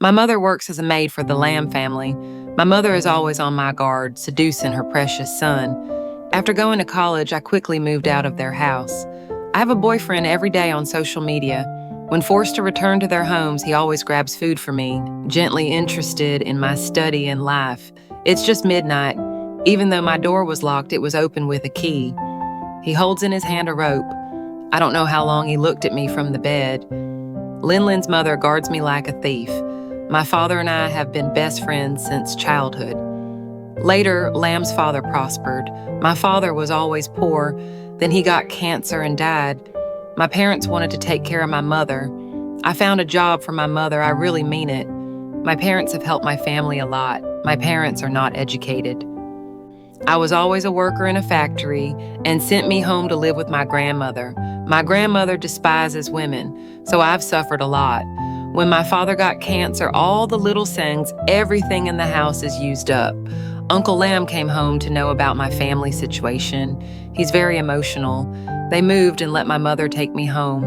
My mother works as a maid for the Lamb family. My mother is always on my guard, seducing her precious son. After going to college, I quickly moved out of their house. I have a boyfriend every day on social media. When forced to return to their homes, he always grabs food for me, gently interested in my study and life. It's just midnight. Even though my door was locked, it was open with a key. He holds in his hand a rope. I don't know how long he looked at me from the bed. Lin's mother guards me like a thief. My father and I have been best friends since childhood. Later, Lamb's father prospered. My father was always poor. Then he got cancer and died. My parents wanted to take care of my mother. I found a job for my mother. I really mean it. My parents have helped my family a lot. My parents are not educated. I was always a worker in a factory and sent me home to live with my grandmother. My grandmother despises women, so I've suffered a lot. When my father got cancer, all the little things, everything in the house is used up. Uncle Lamb came home to know about my family situation. He's very emotional. They moved and let my mother take me home.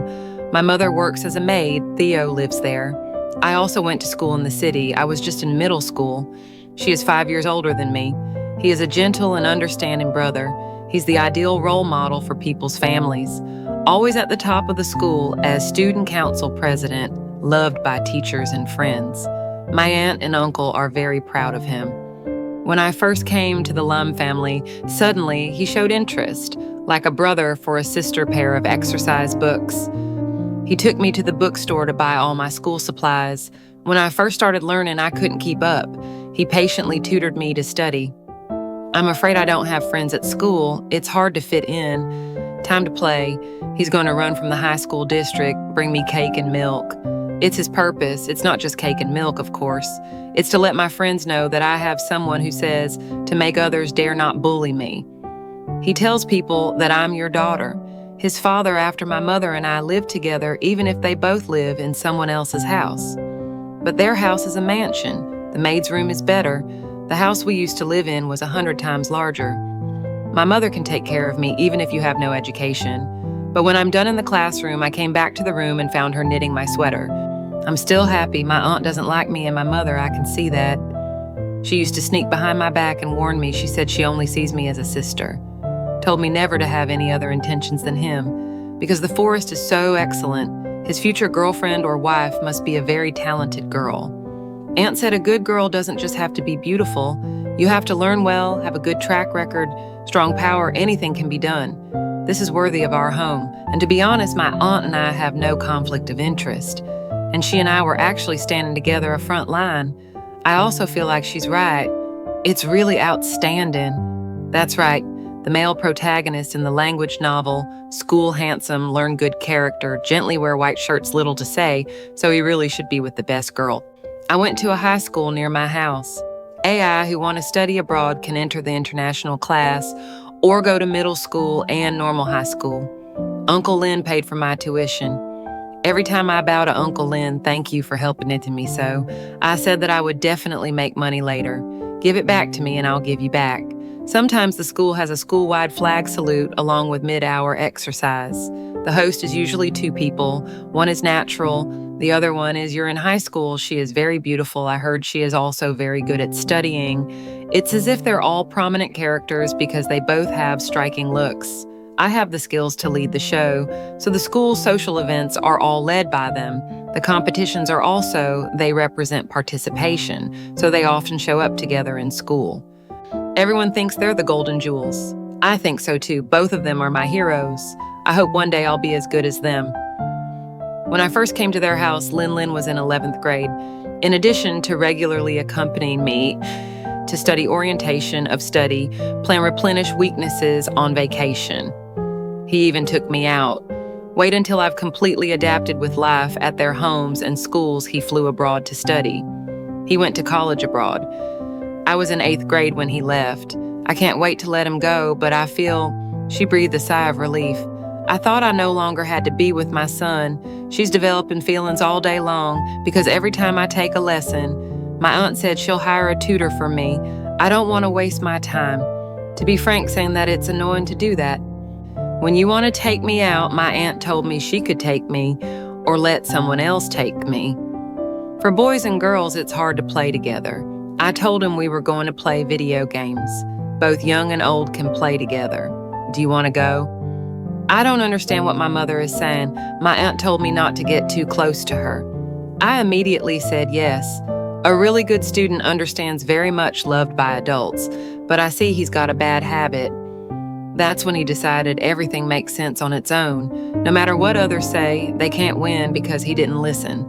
My mother works as a maid. Theo lives there. I also went to school in the city. I was just in middle school. She is 5 years older than me. He is a gentle and understanding brother. He's the ideal role model for people's families. Always at the top of the school as student council president, loved by teachers and friends. My aunt and uncle are very proud of him. When I first came to the Lum family, suddenly he showed interest, like a brother for a sister pair of exercise books. He took me to the bookstore to buy all my school supplies. When I first started learning, I couldn't keep up. He patiently tutored me to study. I'm afraid I don't have friends at school. It's hard to fit in. Time to play. He's going to run from the high school district, bring me cake and milk. It's his purpose. It's not just cake and milk, of course. It's to let my friends know that I have someone who says to make others dare not bully me. He tells people that I'm your daughter. His father, after my mother and I, live together even if they both live in someone else's house. But their house is a mansion. The maid's room is better. The house we used to live in was 100 times larger. My mother can take care of me even if you have no education. But when I'm done in the classroom, I came back to the room and found her knitting my sweater. I'm still happy. My aunt doesn't like me and my mother, I can see that. She used to sneak behind my back and warn me. She said she only sees me as a sister. Told me never to have any other intentions than him, because the forest is so excellent. His future girlfriend or wife must be a very talented girl. Aunt said a good girl doesn't just have to be beautiful. You have to learn well, have a good track record, strong power, anything can be done. This is worthy of our home. And to be honest, my aunt and I have no conflict of interest. And she and I were actually standing together a front line. I also feel like she's right. It's really outstanding. That's right. The male protagonist in the language novel, school handsome, learn good character, gently wear white shirts, little to say, so he really should be with the best girl. I went to a high school near my house. AI who want to study abroad can enter the international class or go to middle school and normal high school. Uncle Lin paid for my tuition. Every time I bow to Uncle Lin, thank you for helping it to me so, I said that I would definitely make money later. Give it back to me and I'll give you back. Sometimes the school has a school-wide flag salute along with mid-hour exercise. The host is usually 2 people. One is natural. The other one is you're in high school. She is very beautiful. I heard she is also very good at studying. It's as if they're all prominent characters because they both have striking looks. I have the skills to lead the show, so the school's social events are all led by them. The competitions are also, they represent participation, so they often show up together in school. Everyone thinks they're the golden jewels. I think so too. Both of them are my heroes. I hope one day I'll be as good as them. When I first came to their house, Lin was in 11th grade. In addition to regularly accompanying me to study orientation of study, plan replenish weaknesses on vacation. He even took me out. Wait until I've completely adapted with life at their homes and schools, he flew abroad to study. He went to college abroad. I was in 8th grade when he left. I can't wait to let him go, but I feel, she breathed a sigh of relief. I thought I no longer had to be with my son. She's developing feelings all day long because every time I take a lesson, my aunt said she'll hire a tutor for me. I don't want to waste my time. To be frank, saying that it's annoying to do that. When you want to take me out, my aunt told me she could take me or let someone else take me. For boys and girls, it's hard to play together. I told him we were going to play video games. Both young and old can play together. Do you want to go? I don't understand what my mother is saying. My aunt told me not to get too close to her. I immediately said yes. A really good student understands very much loved by adults, but I see he's got a bad habit. That's when he decided everything makes sense on its own. No matter what others say, they can't win because he didn't listen.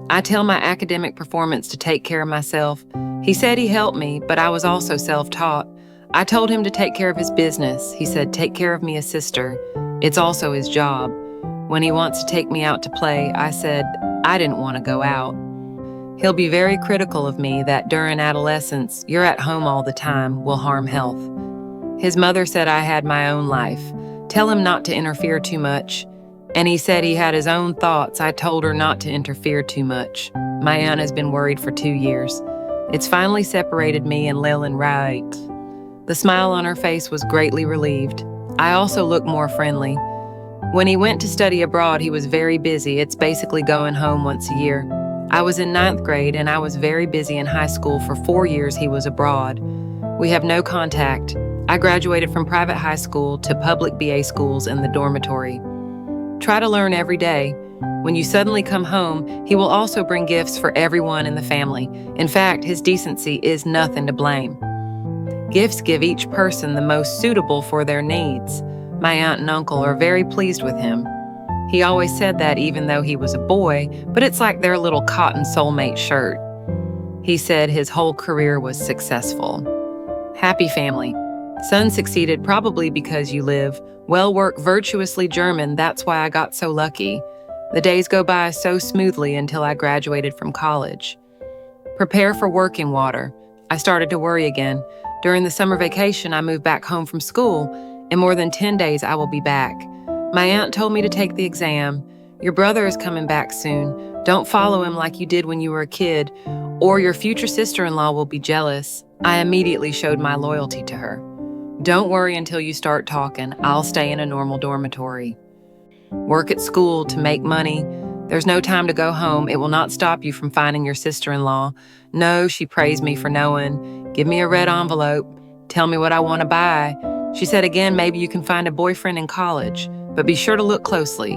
I tell my academic performance to take care of myself. He said he helped me, but I was also self-taught. I told him to take care of his business. He said, take care of me as sister. It's also his job. When he wants to take me out to play, I said I didn't want to go out. He'll be very critical of me that during adolescence, you're at home all the time, will harm health. His mother said I had my own life. Tell him not to interfere too much. And he said he had his own thoughts. I told her not to interfere too much. My aunt has been worried for 2 years. It's finally separated me and Lillian right. The smile on her face was greatly relieved. I also looked more friendly. When he went to study abroad, he was very busy. It's basically going home once a year. I was in 9th grade and I was very busy in high school. For 4 years he was abroad. We have no contact. I graduated from private high school to public BA schools in the dormitory. Try to learn every day. When you suddenly come home, he will also bring gifts for everyone in the family. In fact, his decency is nothing to blame. Gifts give each person the most suitable for their needs. My aunt and uncle are very pleased with him. He always said that even though he was a boy, but it's like their little cotton soulmate shirt. He said his whole career was successful. Happy family. Son succeeded probably because you live. Well work virtuously German, that's why I got so lucky. The days go by so smoothly until I graduated from college. Prepare for working water. I started to worry again. During the summer vacation, I moved back home from school. In more than 10 days, I will be back. My aunt told me to take the exam. Your brother is coming back soon. Don't follow him like you did when you were a kid, or your future sister-in-law will be jealous. I immediately showed my loyalty to her. Don't worry until you start talking. I'll stay in a normal dormitory. Work at school to make money. There's no time to go home. It will not stop you from finding your sister-in-law. No, she praised me for knowing. Give me a red envelope. Tell me what I want to buy. She said again, maybe you can find a boyfriend in college, but be sure to look closely.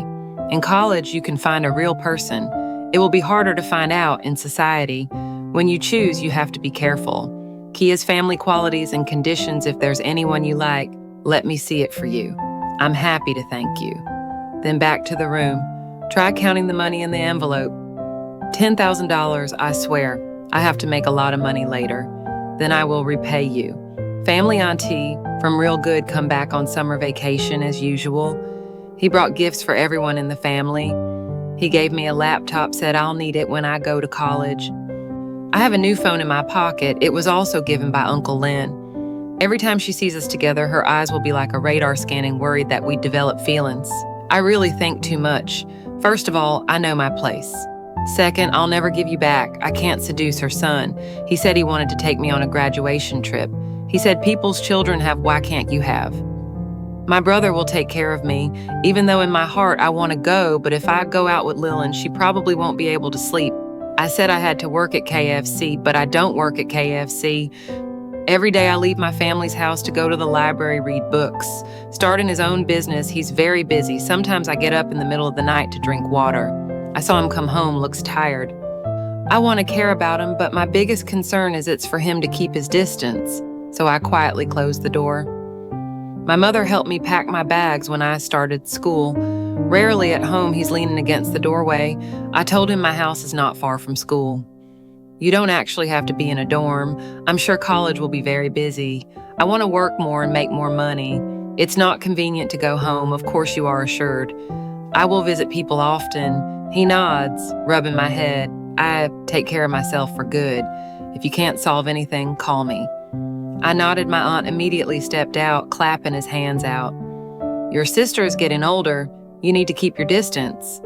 In college, you can find a real person. It will be harder to find out in society. When you choose, you have to be careful. Key is family qualities and conditions. If there's anyone you like, let me see it for you. I'm happy to thank you. Then back to the room. Try counting the money in the envelope. $10,000, I swear. I have to make a lot of money later. Then I will repay you. Family auntie from Real Good come back on summer vacation as usual. He brought gifts for everyone in the family. He gave me a laptop, said I'll need it when I go to college. I have a new phone in my pocket. It was also given by Uncle Lynn. Every time she sees us together, her eyes will be like a radar scanning, worried that we'd develop feelings. I really think too much. First of all, I know my place. Second, I'll never give you back. I can't seduce her son. He said he wanted to take me on a graduation trip. He said people's children have, why can't you have? My brother will take care of me, even though in my heart I want to go, but if I go out with Lillian, she probably won't be able to sleep. I said I had to work at KFC, but I don't work at KFC. Every day I leave my family's house to go to the library, read books. Starting his own business, he's very busy. Sometimes I get up in the middle of the night to drink water. I saw him come home, looks tired. I want to care about him, but my biggest concern is it's for him to keep his distance. So I quietly closed the door. My mother helped me pack my bags when I started school. Rarely at home, he's leaning against the doorway. I told him my house is not far from school. You don't actually have to be in a dorm. I'm sure college will be very busy. I want to work more and make more money. It's not convenient to go home, of course you are assured. I will visit people often. He nods, rubbing my head. I take care of myself for good. If you can't solve anything, call me. I nodded. My aunt immediately stepped out, clapping his hands out. Your sister is getting older. You need to keep your distance.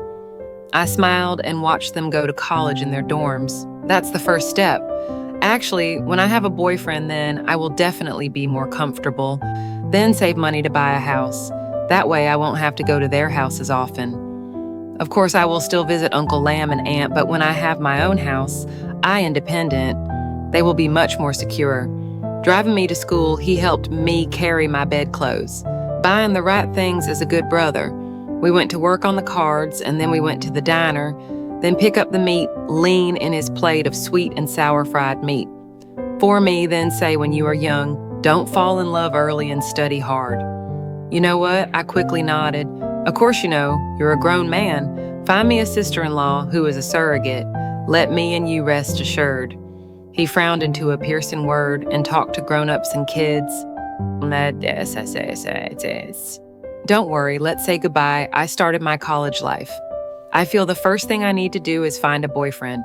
I smiled and watched them go to college in their dorms. That's the first step. Actually, when I have a boyfriend, then I will definitely be more comfortable. Then save money to buy a house. That way I won't have to go to their house as often. Of course, I will still visit Uncle Lamb and Aunt, but when I have my own house, independent, they will be much more secure. Driving me to school, he helped me carry my bedclothes. Buying the right things is a good brother. We went to work on the cards, and then we went to the diner, then pick up the meat lean in his plate of sweet and sour fried meat. For me, then say when you are young, don't fall in love early and study hard. You know what? I quickly nodded. Of course you know, you're a grown man. Find me a sister-in-law who is a surrogate. Let me and you rest assured. He frowned into a Pearson word and talked to grown-ups and kids. Don't worry, let's say goodbye. I started my college life. I feel the first thing I need to do is find a boyfriend.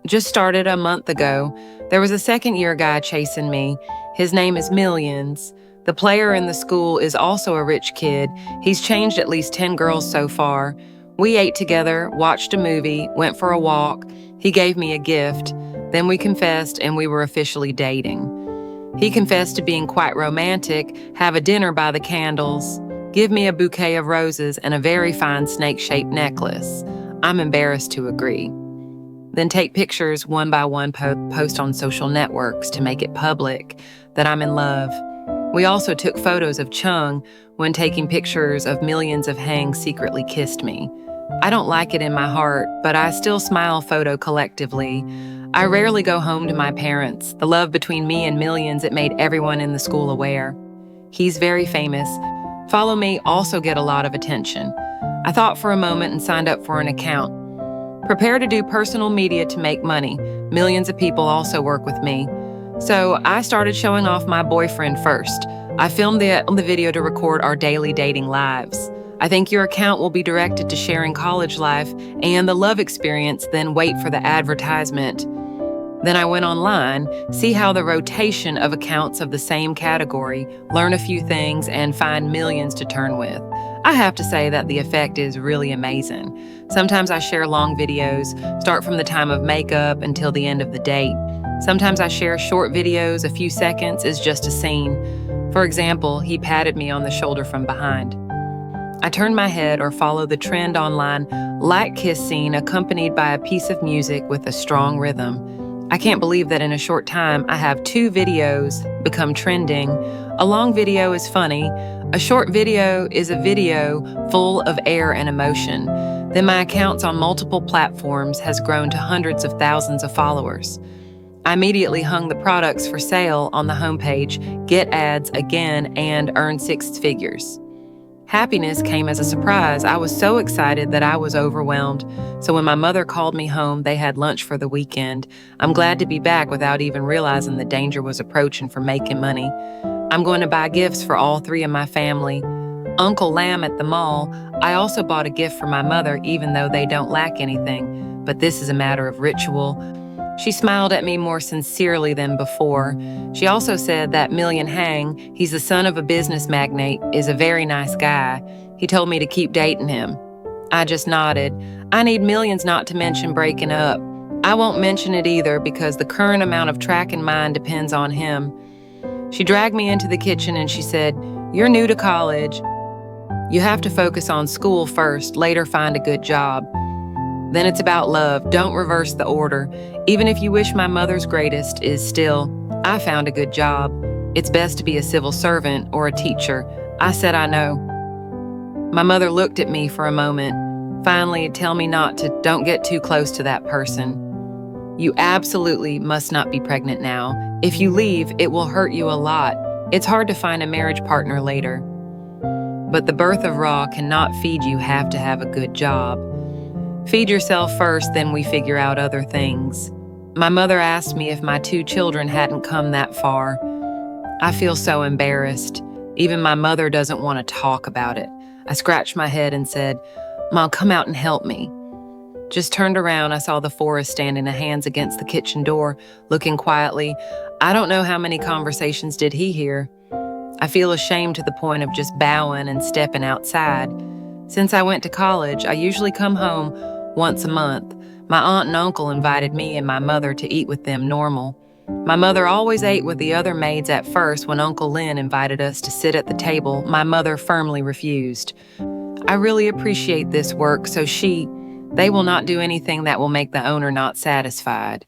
Just started a month ago. There was a second-year guy chasing me. His name is Millions. The player in the school is also a rich kid. He's changed at least 10 girls so far. We ate together, watched a movie, went for a walk. He gave me a gift. Then we confessed and we were officially dating. He confessed to being quite romantic, have a dinner by the candles, give me a bouquet of roses and a very fine snake-shaped necklace. I'm embarrassed to agree. Then take pictures one by one, post on social networks to make it public that I'm in love. We also took photos of Chung when taking pictures of Millions of Hang secretly kissed me. I don't like it in my heart, but I still smile photo collectively. I rarely go home to my parents. The love between me and Millions, it made everyone in the school aware. He's very famous. Follow Me also get a lot of attention. I thought for a moment and signed up for an account. Prepare to do personal media to make money. Millions of people also work with me. So I started showing off my boyfriend first. I filmed the video to record our daily dating lives. I think your account will be directed to sharing college life and the love experience, then wait for the advertisement. Then I went online, see how the rotation of accounts of the same category, learn a few things, and find millions to turn with. I have to say that the effect is really amazing. Sometimes I share long videos, start from the time of makeup until the end of the date. Sometimes I share short videos, a few seconds is just a scene. For example, he patted me on the shoulder from behind. I turn my head or follow the trend online, light kiss scene accompanied by a piece of music with a strong rhythm. I can't believe that in a short time I have 2 videos become trending. A long video is funny. A short video is a video full of air and emotion. Then my accounts on multiple platforms has grown to hundreds of thousands of followers. I immediately hung the products for sale on the homepage, get ads again, and earn 6 figures. Happiness came as a surprise. I was so excited that I was overwhelmed. So when my mother called me home, they had lunch for the weekend. I'm glad to be back without even realizing the danger was approaching for making money. I'm going to buy gifts for all 3 of my family. Uncle Lamb at the mall. I also bought a gift for my mother, even though they don't lack anything. But this is a matter of ritual. She smiled at me more sincerely than before. She also said that Million Hang, he's the son of a business magnate, is a very nice guy. He told me to keep dating him. I just nodded. I need millions not to mention breaking up. I won't mention it either because the current amount of track in mind depends on him. She dragged me into the kitchen and she said, "You're new to college. You have to focus on school first, later find a good job. Then it's about love. Don't reverse the order. Even if you wish my mother's greatest is still, I found a good job. It's best to be a civil servant or a teacher." I said, "I know." My mother looked at me for a moment. Finally, tell me don't get too close to that person. You absolutely must not be pregnant now. If you leave, it will hurt you a lot. It's hard to find a marriage partner later. But the birth of Ra cannot feed you, have to have a good job. Feed yourself first, then we figure out other things. My mother asked me if my 2 children hadn't come that far. I feel so embarrassed. Even my mother doesn't want to talk about it. I scratched my head and said, "Mom, come out and help me." Just turned around, I saw the Forest standing, hands against the kitchen door, looking quietly. I don't know how many conversations did he hear. I feel ashamed to the point of just bowing and stepping outside. Since I went to college, I usually come home once a month. My aunt and uncle invited me and my mother to eat with them normal. My mother always ate with the other maids at first. When Uncle Lynn invited us to sit at the table, my mother firmly refused. I really appreciate this work, so they will not do anything that will make the owner not satisfied.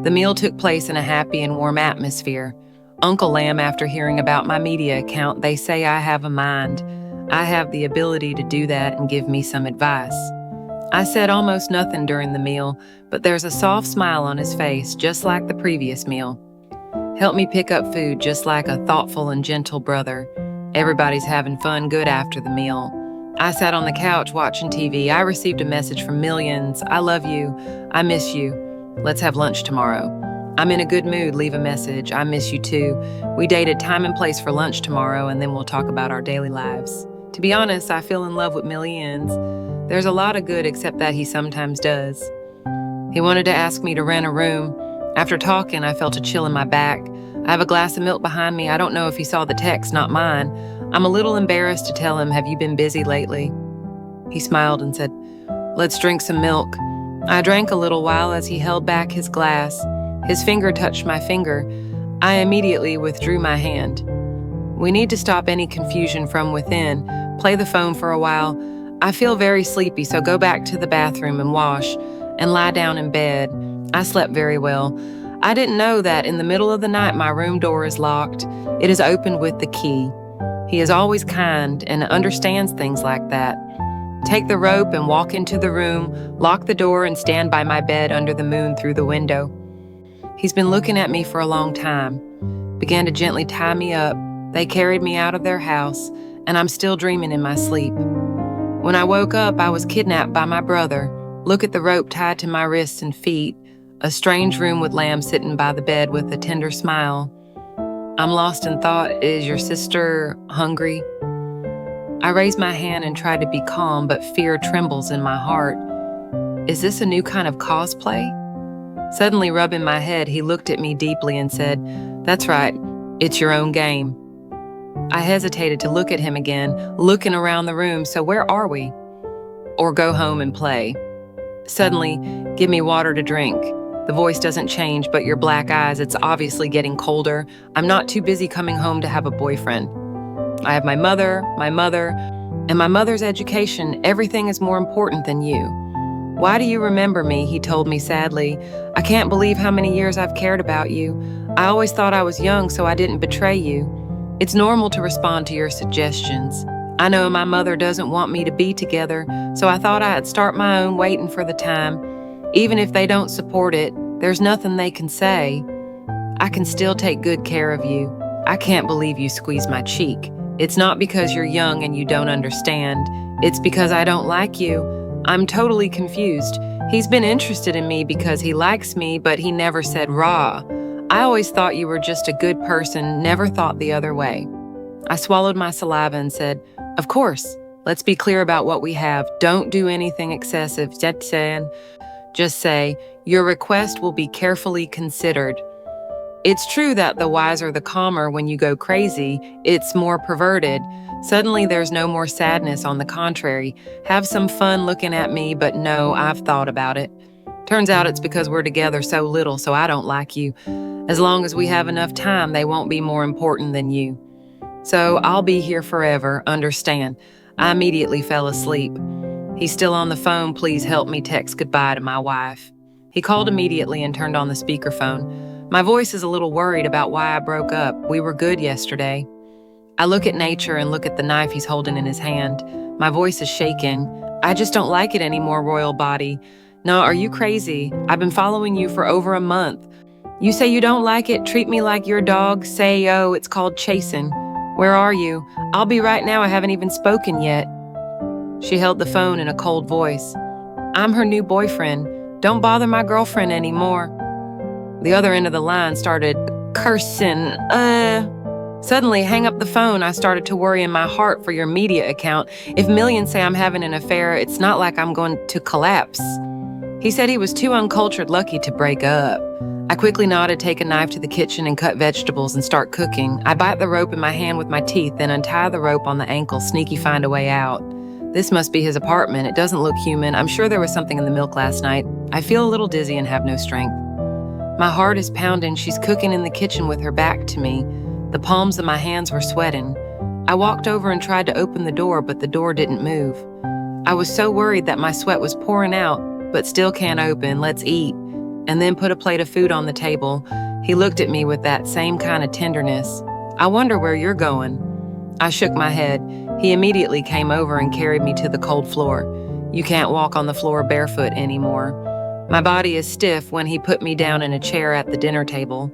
The meal took place in a happy and warm atmosphere. Uncle Lamb, after hearing about my media account, they say I have a mind. I have the ability to do that and give me some advice. I said almost nothing during the meal, but there's a soft smile on his face, just like the previous meal. Help me pick up food just like a thoughtful and gentle brother. Everybody's having fun good after the meal. I sat on the couch watching TV. I received a message from millions. I love you. I miss you. Let's have lunch tomorrow. I'm in a good mood. Leave a message. I miss you too. We dated time and place for lunch tomorrow, and then we'll talk about our daily lives. To be honest, I feel in love with millions. There's a lot of good, except that he sometimes does. He wanted to ask me to rent a room. After talking, I felt a chill in my back. I have a glass of milk behind me. I don't know if he saw the text, not mine. I'm a little embarrassed to tell him, have you been busy lately? He smiled and said, let's drink some milk. I drank a little while as he held back his glass. His finger touched my finger. I immediately withdrew my hand. We need to stop any confusion from within. Play the phone for a while. I feel very sleepy, so go back to the bathroom and wash and lie down in bed. I slept very well. I didn't know that in the middle of the night my room door is locked. It is opened with the key. He is always kind and understands things like that. Take the rope and walk into the room, lock the door, and stand by my bed under the moon through the window. He's been looking at me for a long time. Began to gently tie me up. They carried me out of their house, and I'm still dreaming in my sleep. When I woke up, I was kidnapped by my brother. Look at the rope tied to my wrists and feet. A strange room with Lamb sitting by the bed with a tender smile. I'm lost in thought. Is your sister hungry? I raise my hand and try to be calm, but fear trembles in my heart. Is this a new kind of cosplay? Suddenly rubbing my head, he looked at me deeply and said, that's right, it's your own game. I hesitated to look at him again, looking around the room, so where are we? Or go home and play. Suddenly, give me water to drink. The voice doesn't change, but your black eyes, it's obviously getting colder. I'm not too busy coming home to have a boyfriend. I have my mother, and my mother's education. Everything is more important than you. Why do you remember me? He told me sadly. I can't believe how many years I've cared about you. I always thought I was young, so I didn't betray you. It's normal to respond to your suggestions. I know my mother doesn't want me to be together, so I thought I'd start my own waiting for the time. Even if they don't support it, there's nothing they can say. I can still take good care of you. I can't believe you squeezed my cheek. It's not because you're young and you don't understand. It's because I don't like you. I'm totally confused. He's been interested in me because he likes me, but he never said raw. I always thought you were just a good person, never thought the other way. I swallowed my saliva and said, of course, let's be clear about what we have. Don't do anything excessive. Just say, your request will be carefully considered. It's true that the wiser the calmer when you go crazy, it's more perverted. Suddenly there's no more sadness, on the contrary. Have some fun looking at me, but no, I've thought about it. Turns out it's because we're together so little, so I don't like you. As long as we have enough time, they won't be more important than you. So I'll be here forever, understand. I immediately fell asleep. He's still on the phone. Please help me text goodbye to my wife. He called immediately and turned on the speakerphone. My voice is a little worried about why I broke up. We were good yesterday. I look at nature and look at the knife he's holding in his hand. My voice is shaking. I just don't like it anymore, royal body. No, are you crazy? I've been following you for over a month. You say you don't like it? Treat me like your dog. Say, oh, it's called chasing. Where are you? I'll be right now. I haven't even spoken yet. She held the phone in a cold voice. I'm her new boyfriend. Don't bother my girlfriend anymore. The other end of the line started cursing. Suddenly, hang up the phone. I started to worry in my heart for your media account. If millions say I'm having an affair, it's not like I'm going to collapse. He said he was too uncultured lucky to break up. I quickly nodded, take a knife to the kitchen and cut vegetables and start cooking. I bite the rope in my hand with my teeth, then untie the rope on the ankle, sneaky find a way out. This must be his apartment. It doesn't look human. I'm sure there was something in the milk last night. I feel a little dizzy and have no strength. My heart is pounding. She's cooking in the kitchen with her back to me. The palms of my hands were sweating. I walked over and tried to open the door, but the door didn't move. I was so worried that my sweat was pouring out, but still can't open. Let's eat. And then put a plate of food on the table. He looked at me with that same kind of tenderness. I wonder where you're going. I shook my head. He immediately came over and carried me to the cold floor. You can't walk on the floor barefoot anymore. My body is stiff when he put me down in a chair at the dinner table.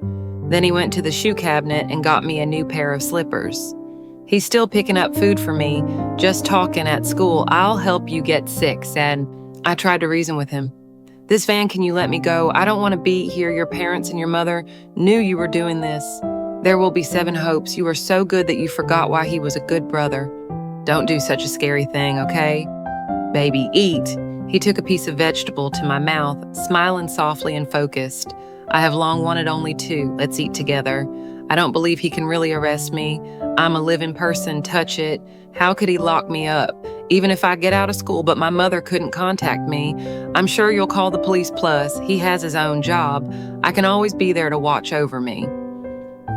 Then he went to the shoe cabinet and got me a new pair of slippers. He's still picking up food for me, just talking at school. I'll help you get sick, said. I tried to reason with him. This van, can you let me go? I don't want to be here. Your parents and your mother knew you were doing this. There will be 7 hopes. You are so good that you forgot why he was a good brother. Don't do such a scary thing, okay? Baby, eat. He took a piece of vegetable to my mouth, smiling softly and focused. I have long wanted only 2. Let's eat together. I don't believe he can really arrest me. I'm a living person. Touch it. How could he lock me up? Even if I get out of school, but my mother couldn't contact me. I'm sure you'll call the police plus. He has his own job. I can always be there to watch over me.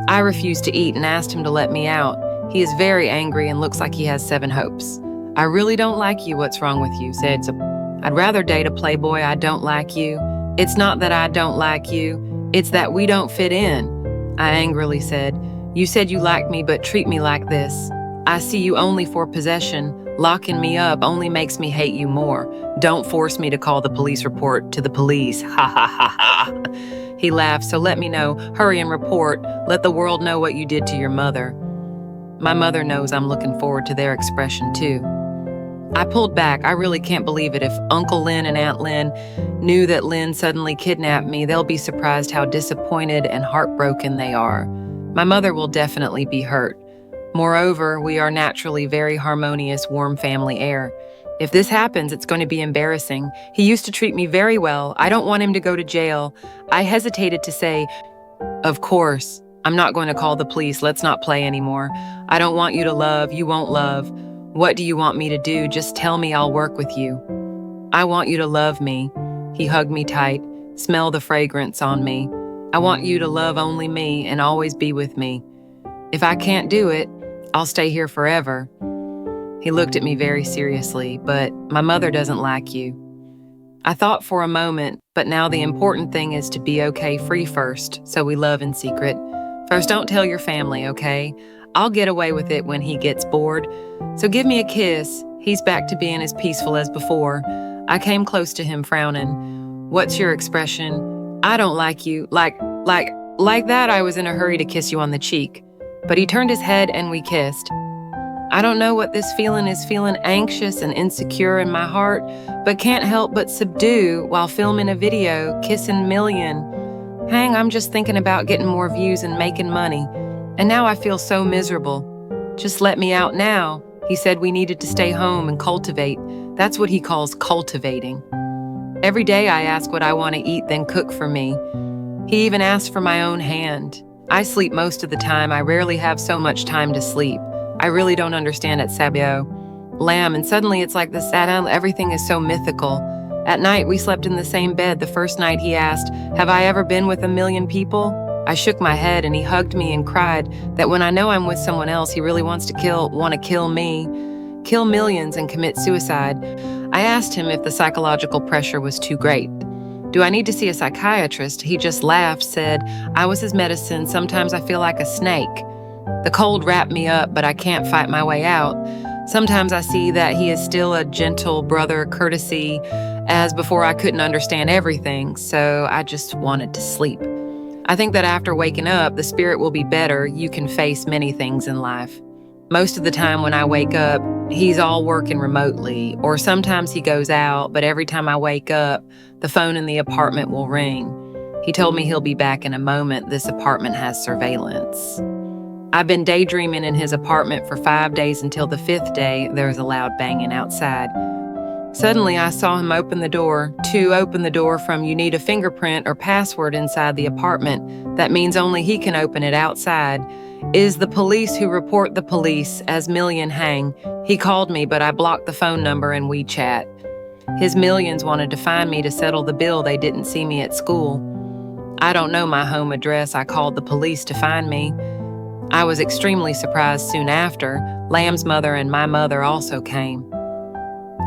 I refused to eat and asked him to let me out. He is very angry and looks like he has 7 hopes. I really don't like you. What's wrong with you? Said, I'd rather date a playboy. I don't like you. It's not that I don't like you. It's that we don't fit in. I angrily said, you said you like me, but treat me like this. I see you only for possession. Locking me up only makes me hate you more. Don't force me to call the police report to the police. Ha ha ha ha. He laughed, so let me know. Hurry and report. Let the world know what you did to your mother. My mother knows I'm looking forward to their expression too. I pulled back. I really can't believe it. If Uncle Lynn and Aunt Lynn knew that Lynn suddenly kidnapped me, they'll be surprised how disappointed and heartbroken they are. My mother will definitely be hurt. Moreover, we are naturally very harmonious, warm family air. If this happens, it's going to be embarrassing. He used to treat me very well. I don't want him to go to jail. I hesitated to say, of course, I'm not going to call the police. Let's not play anymore. I don't want you to love. You won't love. What do you want me to do? Just tell me, I'll work with you. I want you to love me. He hugged me tight. Smell the fragrance on me. I want you to love only me and always be with me. If I can't do it, I'll stay here forever. He looked at me very seriously, but my mother doesn't like you. I thought for a moment, but now the important thing is to be okay free first, so we love in secret. First, don't tell your family, okay? I'll get away with it when he gets bored. So give me a kiss. He's back to being as peaceful as before. I came close to him, frowning. What's your expression? I don't like you. Like that I was in a hurry to kiss you on the cheek. But he turned his head and we kissed. I don't know what this feeling is, feeling anxious and insecure in my heart, but can't help but subdue while filming a video, kissing million. Hang, I'm just thinking about getting more views and making money. And now I feel so miserable. Just let me out now. He said we needed to stay home and cultivate. That's what he calls cultivating. Every day I ask what I want to eat, then cook for me. He even asked for my own hand. I sleep most of the time. I rarely have so much time to sleep. I really don't understand it, Sabio. Lamb, and suddenly it's like this, everything is so mythical. At night, we slept in the same bed. The first night he asked, have I ever been with 1 million people? I shook my head and he hugged me and cried that when I know I'm with someone else, he really want to kill me, kill millions and commit suicide. I asked him if the psychological pressure was too great. Do I need to see a psychiatrist? He just laughed, said, I was his medicine. Sometimes I feel like a snake. The cold wrapped me up, but I can't fight my way out. Sometimes I see that he is still a gentle brother, courtesy, as before I couldn't understand everything, so I just wanted to sleep. I think that after waking up, the spirit will be better. You can face many things in life. Most of the time when I wake up, he's all working remotely, or sometimes he goes out, but every time I wake up, the phone in the apartment will ring. He told me he'll be back in a moment. This apartment has surveillance. I've been daydreaming in his apartment for 5 days until the 5th day, there was a loud banging outside. Suddenly, I saw him open the door. To open the door from you need a fingerprint or password inside the apartment. That means only he can open it outside. Is the police who report the police as million hang. He called me, but I blocked the phone number in WeChat. His millions wanted to find me to settle the bill. They didn't see me at school. I don't know my home address. I called the police to find me. I was extremely surprised soon after. Lamb's mother and my mother also came.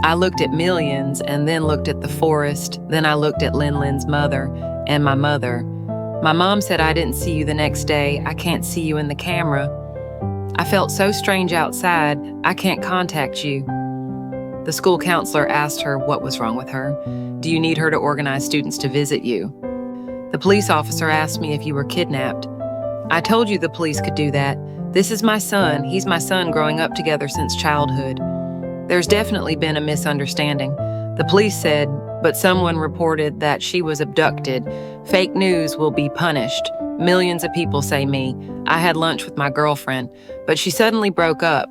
I looked at millions and then looked at the forest. Then I looked at Lin's mother and my mother. My mom said, I didn't see you the next day. I can't see you in the camera. I felt so strange outside. I can't contact you. The school counselor asked her what was wrong with her. Do you need her to organize students to visit you? The police officer asked me if you were kidnapped. I told you the police could do that. This is my son. He's my son growing up together since childhood. There's definitely been a misunderstanding. The police said, but someone reported that she was abducted. Fake news will be punished. Millions of people say me. I had lunch with my girlfriend, but she suddenly broke up.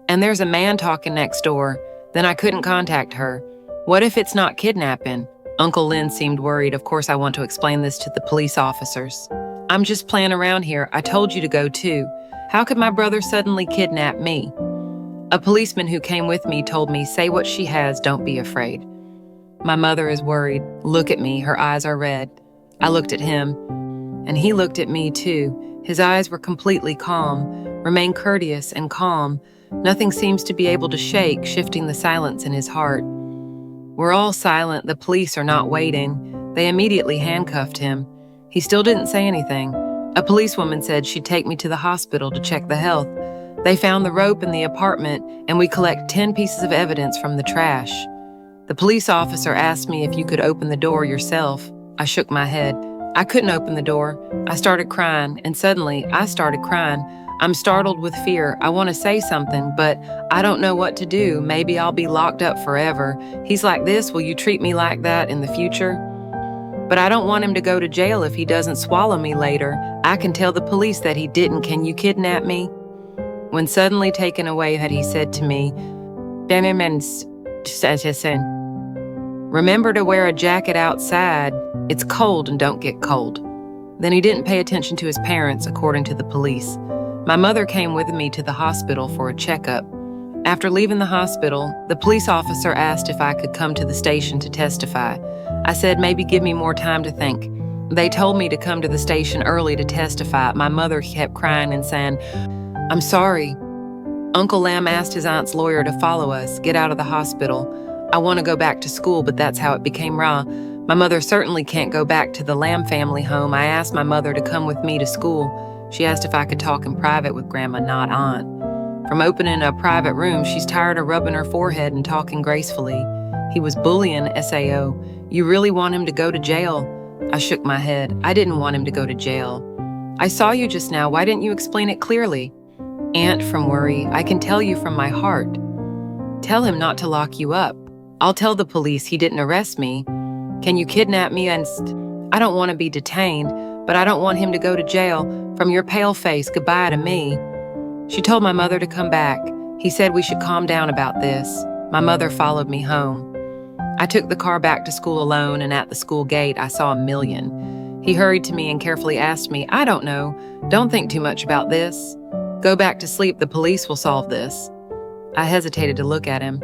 And there's a man talking next door. Then I couldn't contact her. What if it's not kidnapping? Uncle Lin seemed worried. Of course, I want to explain this to the police officers. I'm just playing around here. I told you to go too. How could my brother suddenly kidnap me? A policeman who came with me told me, say what she has, don't be afraid. My mother is worried. Look at me, her eyes are red. I looked at him, and he looked at me too. His eyes were completely calm, remain courteous and calm. Nothing seems to be able to shake, shifting the silence in his heart. We're all silent. The police are not waiting. They immediately handcuffed him. He still didn't say anything. A policewoman said she'd take me to the hospital to check the health. They found the rope in the apartment, and we collect 10 pieces of evidence from the trash. The police officer asked me if you could open the door yourself. I shook my head. I couldn't open the door. I started crying, and suddenly I started crying. I'm startled with fear. I want to say something, but I don't know what to do. Maybe I'll be locked up forever. He's like this. Will you treat me like that in the future? But I don't want him to go to jail if he doesn't swallow me later. I can tell the police that he didn't. Can you kidnap me? When suddenly taken away, had he said to me, remember to wear a jacket outside. It's cold and don't get cold. Then he didn't pay attention to his parents, according to the police. My mother came with me to the hospital for a checkup. After leaving the hospital, the police officer asked if I could come to the station to testify. I said, maybe give me more time to think. They told me to come to the station early to testify. My mother kept crying and saying, I'm sorry. Uncle Lam asked his aunt's lawyer to follow us, get out of the hospital. I want to go back to school, but that's how it became raw. My mother certainly can't go back to the Lam family home. I asked my mother to come with me to school. She asked if I could talk in private with Grandma, not Aunt. From opening a private room, she's tired of rubbing her forehead and talking gracefully. He was bullying SAO. You really want him to go to jail? I shook my head. I didn't want him to go to jail. I saw you just now. Why didn't you explain it clearly? Aunt, from worry, I can tell you from my heart. Tell him not to lock you up. I'll tell the police he didn't arrest me. Can you kidnap me? And I don't want to be detained, but I don't want him to go to jail. From your pale face, goodbye to me. She told my mother to come back. He said we should calm down about this. My mother followed me home. I took the car back to school alone, and at the school gate, I saw a million. He hurried to me and carefully asked me, I don't know. Don't think too much about this. Go back to sleep. The police will solve this. I hesitated to look at him.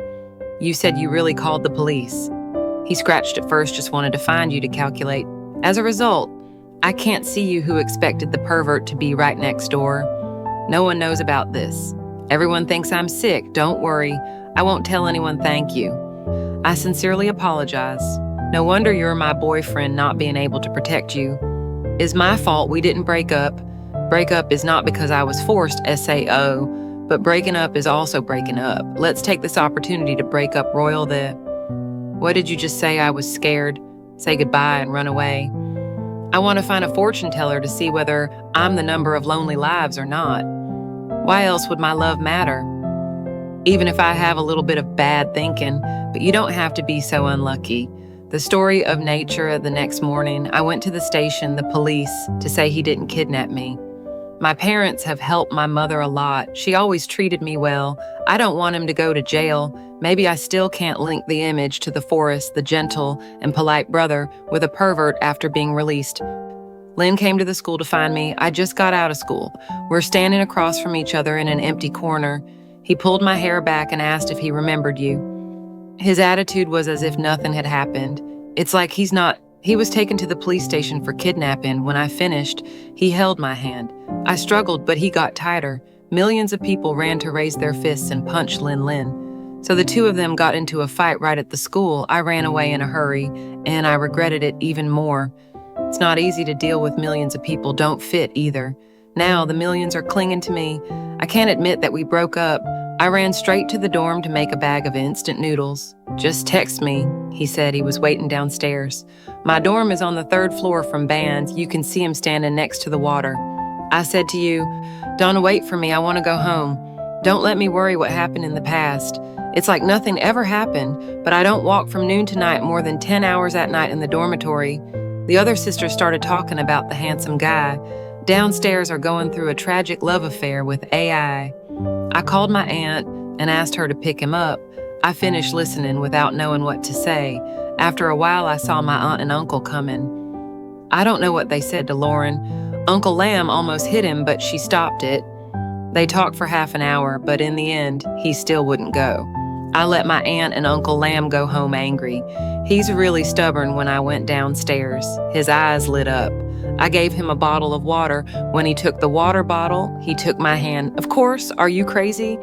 You said you really called the police. He scratched at first, just wanted to find you to calculate. As a result, I can't see you who expected the pervert to be right next door. No one knows about this. Everyone thinks I'm sick. Don't worry. I won't tell anyone thank you. I sincerely apologize. No wonder you're my boyfriend not being able to protect you. It's my fault we didn't break up. Break up is not because I was forced, SAO, but breaking up is also breaking up. Let's take this opportunity to break up royal the... What did you just say? I was scared. Say goodbye and run away. I want to find a fortune teller to see whether I'm the number of lonely lives or not. Why else would my love matter? Even if I have a little bit of bad thinking, but you don't have to be so unlucky. The story of nature. The next morning, I went to the station, the police, to say he didn't kidnap me. My parents have helped my mother a lot. She always treated me well. I don't want him to go to jail. Maybe I still can't link the image to the forest, the gentle and polite brother, with a pervert after being released. Lynn came to the school to find me. I just got out of school. We're standing across from each other in an empty corner. He pulled my hair back and asked if he remembered you. His attitude was as if nothing had happened. It's like he was taken to the police station for kidnapping. When I finished, he held my hand. I struggled, but he got tighter. Millions of people ran to raise their fists and punch Lin. So the two of them got into a fight right at the school. I ran away in a hurry, and I regretted it even more. It's not easy to deal with millions of people don't fit either. Now the millions are clinging to me. I can't admit that we broke up. I ran straight to the dorm to make a bag of instant noodles. Just text me, he said. He was waiting downstairs. My dorm is on the 3rd floor from band. You can see him standing next to the water. I said to you, "Don't wait for me. I want to go home. Don't let me worry what happened in the past. It's like nothing ever happened, but I don't walk from noon to night more than 10 hours at night in the dormitory." The other sisters started talking about the handsome guy. Downstairs are going through a tragic love affair with AI. I called my aunt and asked her to pick him up. I finished listening without knowing what to say. After a while, I saw my aunt and uncle coming. I don't know what they said to Lauren. Uncle Lamb almost hit him, but she stopped it. They talked for half an hour, but in the end, he still wouldn't go. I let my aunt and Uncle Lamb go home angry. He's really stubborn. When I went downstairs, his eyes lit up. I gave him a bottle of water. When he took the water bottle, he took my hand. "Of course, are you crazy?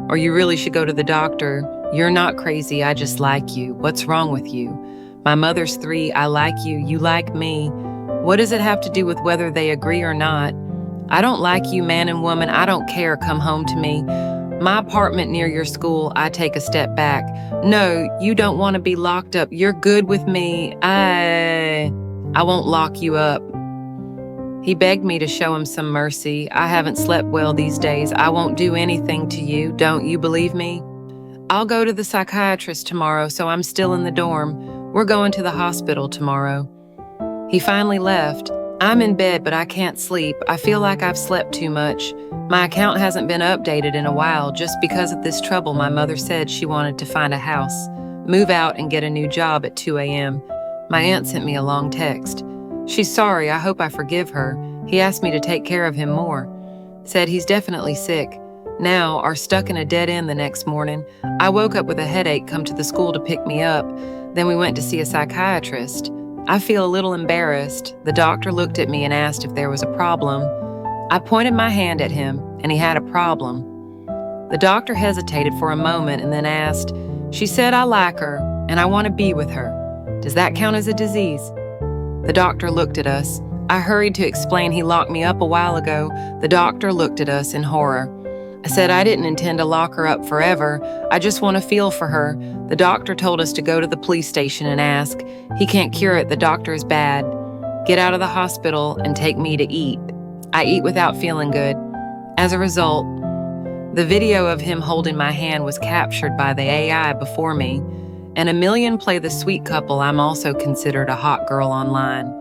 Or you really should go to the doctor. You're not crazy, I just like you. What's wrong with you? My mother's 3, I like you, you like me. What does it have to do with whether they agree or not? I don't like you, man and woman, I don't care, come home to me. My apartment near your school." I take a step back. "No, you don't want to be locked up. You're good with me. I won't lock you up." He begged me to show him some mercy. "I haven't slept well these days. I won't do anything to you. Don't you believe me? I'll go to the psychiatrist tomorrow, so I'm still in the dorm. We're going to the hospital tomorrow." He finally left. I'm in bed, but I can't sleep. I feel like I've slept too much. My account hasn't been updated in a while just because of this trouble. My mother said she wanted to find a house, move out, and get a new job at 2 a.m. My aunt sent me a long text. She's sorry, I hope I forgive her. He asked me to take care of him more. Said he's definitely sick. Now are stuck in a dead end the next morning. I woke up with a headache, come to the school to pick me up. Then we went to see a psychiatrist. I feel a little embarrassed. The doctor looked at me and asked if there was a problem. I pointed my hand at him, and he had a problem. The doctor hesitated for a moment and then asked, "She said I like her, and I want to be with her. Does that count as a disease?" The doctor looked at us. I hurried to explain he locked me up a while ago. The doctor looked at us in horror. I said I didn't intend to lock her up forever. I just want to feel for her. The doctor told us to go to the police station and ask. He can't cure it. The doctor is bad. Get out of the hospital and take me to eat. I eat without feeling good. As a result, the video of him holding my hand was captured by the AI before me. And a million play the sweet couple. I'm also considered a hot girl online.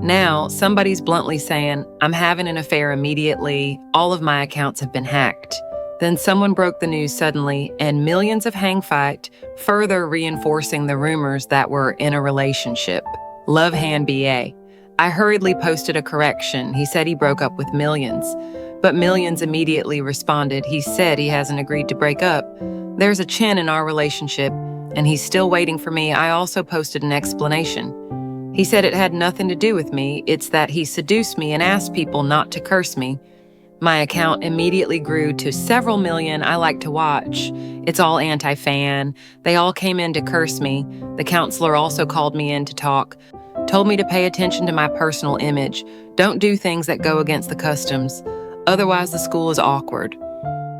Now, somebody's bluntly saying, "I'm having an affair immediately. All of my accounts have been hacked." Then someone broke the news suddenly, and millions of hang fight, further reinforcing the rumors that we're in a relationship. Love hand BA. I hurriedly posted a correction. He said he broke up with millions. But millions immediately responded. He said he hasn't agreed to break up. There's a chin in our relationship, and he's still waiting for me. I also posted an explanation. He said it had nothing to do with me. It's that he seduced me and asked people not to curse me. My account immediately grew to several million. I like to watch. It's all anti-fan. They all came in to curse me. The counselor also called me in to talk. Told me to pay attention to my personal image. Don't do things that go against the customs. Otherwise, the school is awkward.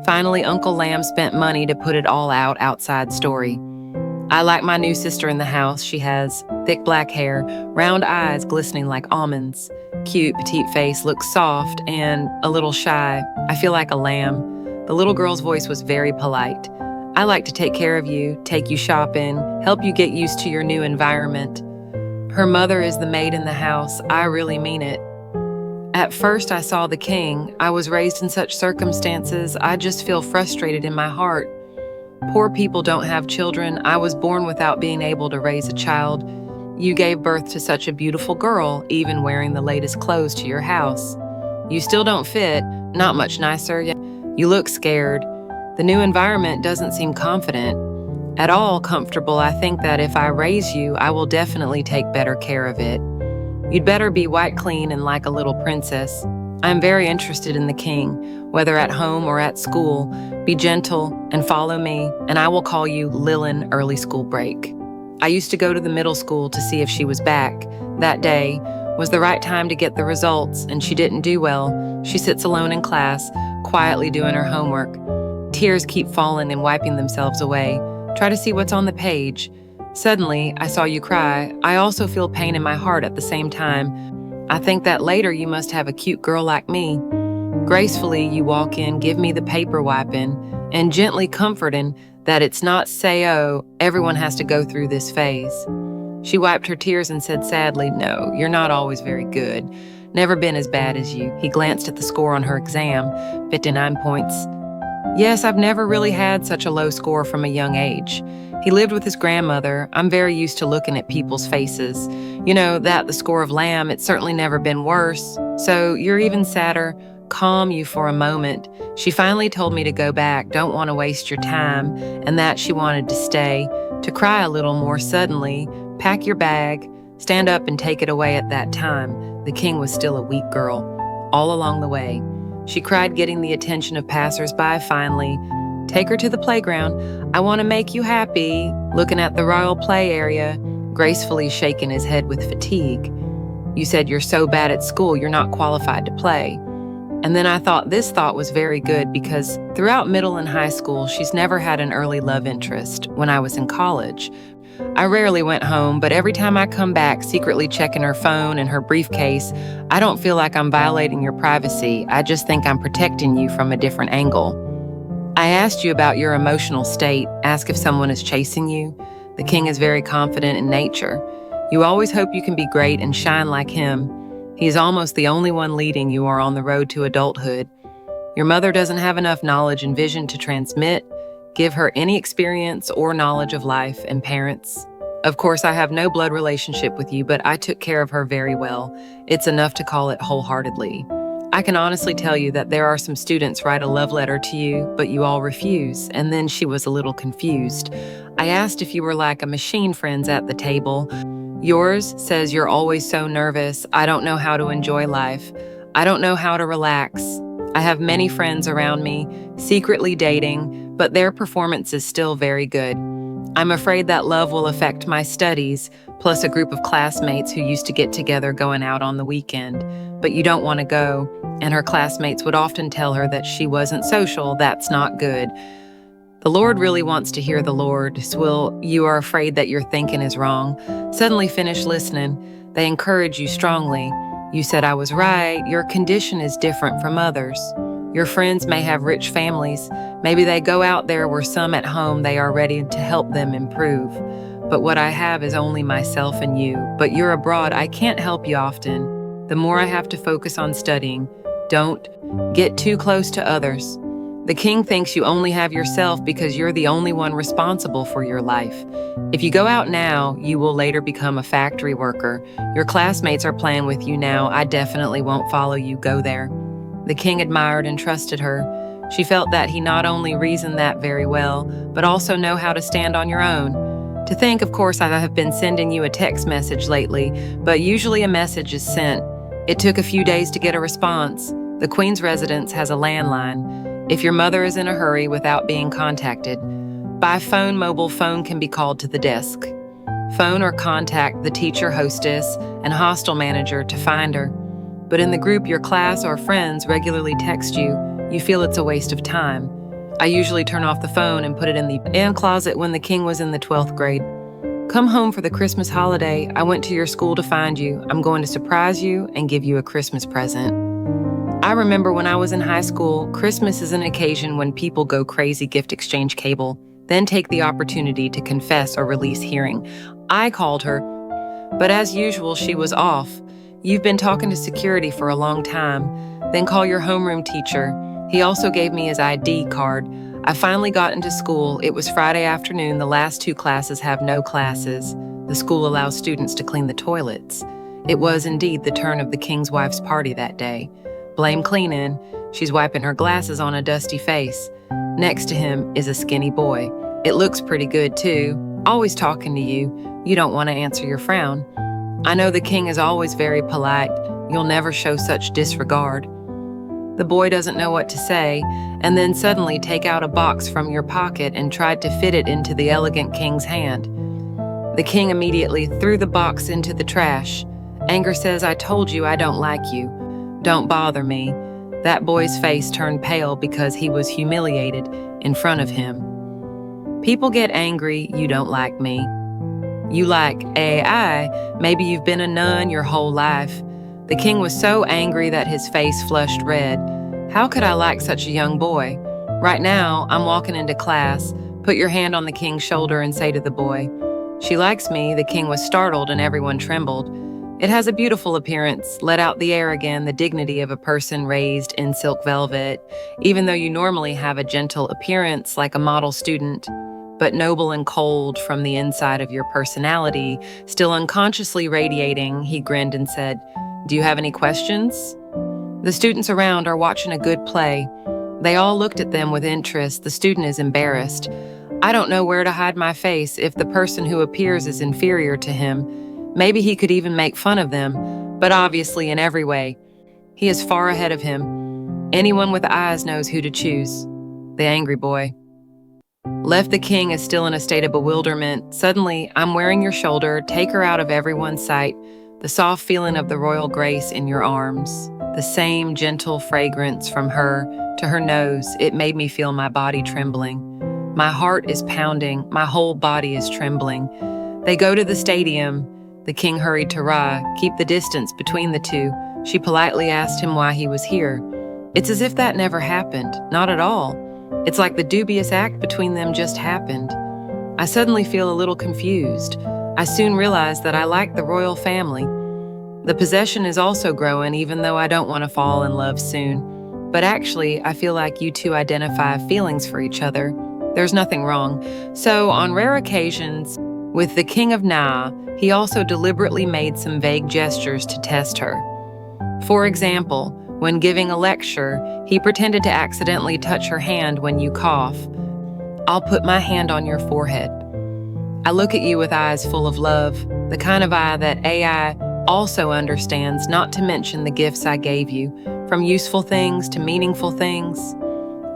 Finally, Uncle Lamb spent money to put it all out outside Story. I like my new sister in the house. She has thick black hair, round eyes glistening like almonds. Cute, petite face, looks soft and a little shy. I feel like a lamb. The little girl's voice was very polite. I like to take care of you, take you shopping, help you get used to your new environment. Her mother is the maid in the house. I really mean it. At first, I saw the king. I was raised in such circumstances. I just feel frustrated in my heart. Poor people don't have children. I was born without being able to raise a child. You gave birth to such a beautiful girl, even wearing the latest clothes to your house. You still don't fit, not much nicer. You look scared. The new environment doesn't seem confident. At all comfortable. I think that if I raise you, I will definitely take better care of it. You'd better be white clean and like a little princess. I am very interested in the king, whether at home or at school. Be gentle and follow me, and I will call you Lilin Early School Break. I used to go to the middle school to see if she was back. That day was the right time to get the results, and she didn't do well. She sits alone in class, quietly doing her homework. Tears keep falling and wiping themselves away. Try to see what's on the page. Suddenly, I saw you cry. I also feel pain in my heart at the same time. I think that later you must have a cute girl like me. Gracefully, you walk in, give me the paper wiping, and gently comforting that it's not say-oh, everyone has to go through this phase. She wiped her tears and said sadly, "No, you're not always very good. Never been as bad as you." He glanced at the score on her exam, 59 points. "Yes, I've never really had such a low score from a young age." He lived with his grandmother. I'm very used to looking at people's faces. You know, that the score of lamb, it's certainly never been worse. So you're even sadder. Calm you for a moment. She finally told me to go back, don't want to waste your time, and that she wanted to stay, to cry a little more suddenly. Pack your bag, stand up and take it away at that time. The king was still a weak girl. All along the way, she cried, getting the attention of passers-by finally. Take her to the playground. I want to make you happy. Looking at the royal play area, gracefully shaking his head with fatigue. You said you're so bad at school, you're not qualified to play. And then I thought this thought was very good because throughout middle and high school, she's never had an early love interest. When I was in college, I rarely went home, but every time I come back, secretly checking her phone and her briefcase, I don't feel like I'm violating your privacy. I just think I'm protecting you from a different angle. I asked you about your emotional state, ask if someone is chasing you. The king is very confident in nature. You always hope you can be great and shine like him. He is almost the only one leading you are on the road to adulthood. Your mother doesn't have enough knowledge and vision to transmit, give her any experience or knowledge of life and parents. Of course, I have no blood relationship with you, but I took care of her very well. It's enough to call it wholeheartedly. I can honestly tell you that there are some students write a love letter to you, but you all refuse, and then she was a little confused. I asked if you were like a machine friends at the table. Yours says you're always so nervous. I don't know how to enjoy life. I don't know how to relax. I have many friends around me, secretly dating, but their performance is still very good. I'm afraid that love will affect my studies, plus a group of classmates who used to get together going out on the weekend. But you don't want to go, and her classmates would often tell her that she wasn't social. That's not good. The Lord really wants to hear the Lord. Swill, you are afraid that your thinking is wrong. Suddenly finish listening. They encourage you strongly. You said I was right. Your condition is different from others. Your friends may have rich families. Maybe they go out there where some at home they are ready to help them improve. But what I have is only myself and you. But you're abroad. I can't help you often. The more I have to focus on studying. Don't get too close to others. The king thinks you only have yourself because you're the only one responsible for your life. If you go out now, you will later become a factory worker. Your classmates are playing with you now. I definitely won't follow you. Go there. The king admired and trusted her. She felt that he not only reasoned that very well, but also know how to stand on your own. To think, of course, I have been sending you a text message lately, but usually a message is sent. It took a few days to get a response. The Queen's residence has a landline. If your mother is in a hurry without being contacted, by phone, mobile phone can be called to the desk. Phone or contact the teacher, hostess, and hostel manager to find her. But in the group your class or friends regularly text you, you feel it's a waste of time. I usually turn off the phone and put it in the closet when the king was in the 12th grade. Come home for the Christmas holiday. I went to your school to find you. I'm going to surprise you and give you a Christmas present. I remember when I was in high school, Christmas is an occasion when people go crazy, gift exchange cable, then take the opportunity to confess or release hearing. I called her, but as usual, she was off. You've been talking to security for a long time. Then call your homeroom teacher. He also gave me his ID card. I finally got into school. It was Friday afternoon. The last 2 classes have no classes. The school allows students to clean the toilets. It was indeed the turn of the king's wife's party that day. Blame cleaning. She's wiping her glasses on a dusty face. Next to him is a skinny boy. It looks pretty good too. Always talking to you. You don't want to answer your frown. I know the king is always very polite. You'll never show such disregard. The boy doesn't know what to say, and then suddenly take out a box from your pocket and tried to fit it into the elegant king's hand. The king immediately threw the box into the trash. Anger says, "I told you I don't like you. Don't bother me." That boy's face turned pale because he was humiliated in front of him. People get angry, "You don't like me." You like AI, maybe you've been a nun your whole life. The king was so angry that his face flushed red. How could I like such a young boy? Right now, I'm walking into class. Put your hand on the king's shoulder and say to the boy, "She likes me." The king was startled and everyone trembled. It has a beautiful appearance. Let out the air again, the dignity of a person raised in silk velvet. Even though you normally have a gentle appearance like a model student, but noble and cold from the inside of your personality, still unconsciously radiating, he grinned and said, "Do you have any questions?" The students around are watching a good play. They all looked at them with interest. The student is embarrassed. I don't know where to hide my face if the person who appears is inferior to him. Maybe he could even make fun of them, but obviously in every way, he is far ahead of him. Anyone with eyes knows who to choose. The angry boy. Left, the king is still in a state of bewilderment. Suddenly, "I'm wearing your shoulder. Take her out of everyone's sight." The soft feeling of the royal grace in your arms. The same gentle fragrance from her to her nose. It made me feel my body trembling. My heart is pounding. My whole body is trembling. They go to the stadium. The king hurried to Ra. "Keep the distance between the two." She politely asked him why he was here. It's as if that never happened. Not at all. It's like the dubious act between them just happened. I suddenly feel a little confused. I soon realize that I like the royal family. The possession is also growing, even though I don't want to fall in love soon. But actually, I feel like you two identify feelings for each other. There's nothing wrong. So, on rare occasions, with the King of Na, he also deliberately made some vague gestures to test her. For example, when giving a lecture, he pretended to accidentally touch her hand when you cough. "I'll put my hand on your forehead." I look at you with eyes full of love, the kind of eye that AI also understands, not to mention the gifts I gave you, from useful things to meaningful things.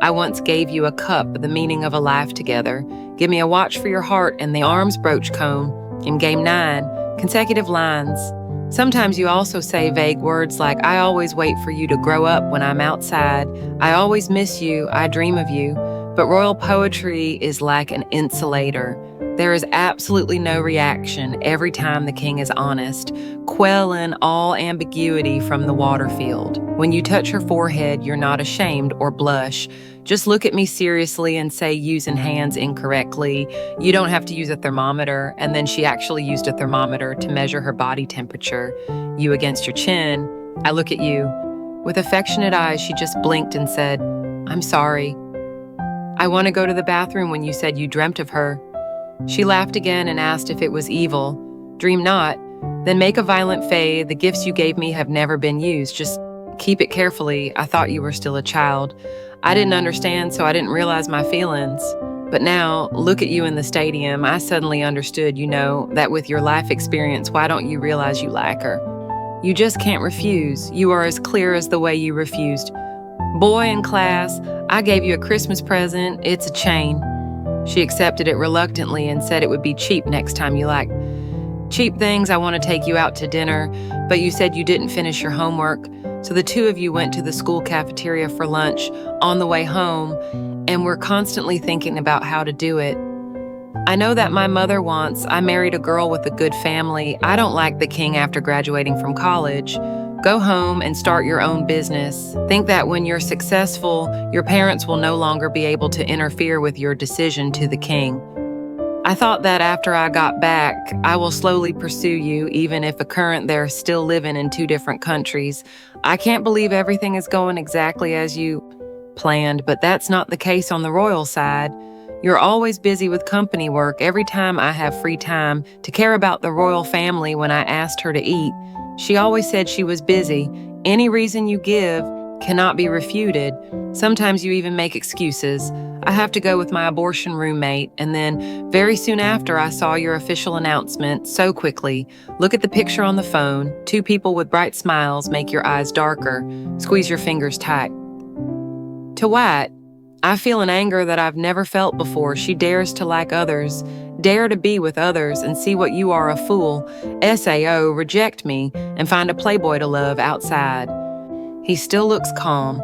I once gave you a cup, the meaning of a life together. Give me a watch for your heart and the arms brooch comb. In Game 9, consecutive lines. Sometimes you also say vague words like, "I always wait for you to grow up when I'm outside. I always miss you. I dream of you." But royal poetry is like an insulator. There is absolutely no reaction every time the king is honest, quelling all ambiguity from the water field. When you touch her forehead, you're not ashamed or blush. Just look at me seriously and say using hands incorrectly. You don't have to use a thermometer. And then she actually used a thermometer to measure her body temperature. You against your chin. I look at you. With affectionate eyes, she just blinked and said, "I'm sorry. I want to go to the bathroom when you said you dreamt of her." She laughed again and asked if it was evil. "Dream not. Then make a violent fade. The gifts you gave me have never been used. Just keep it carefully. I thought you were still a child. I didn't understand, so I didn't realize my feelings. But now, look at you in the stadium. I suddenly understood, that with your life experience, why don't you realize you like her? You just can't refuse. You are as clear as the way you refused. Boy in class, I gave you a Christmas present. It's a chain." She accepted it reluctantly and said it would be cheap next time you like cheap things. "I want to take you out to dinner, but you said you didn't finish your homework." So the two of you went to the school cafeteria for lunch on the way home, and we're constantly thinking about how to do it. I know that my mother wants, I married a girl with a good family. I don't like the king after graduating from college. Go home and start your own business. Think that when you're successful, your parents will no longer be able to interfere with your decision to the king. I thought that after I got back, I will slowly pursue you, even if they're still living in two different countries. I can't believe everything is going exactly as you planned, but that's not the case on the royal side. You're always busy with company work. Every time I have free time to care about the royal family when I asked her to eat, she always said she was busy. Any reason you give cannot be refuted. Sometimes you even make excuses. I have to go with my abortion roommate, and then very soon after I saw your official announcement so quickly. Look at the picture on the phone. Two people with bright smiles make your eyes darker. Squeeze your fingers tight. To White, I feel an anger that I've never felt before. She dares to like others, dare to be with others and see what you are a fool. SAO, reject me and find a playboy to love outside. He still looks calm,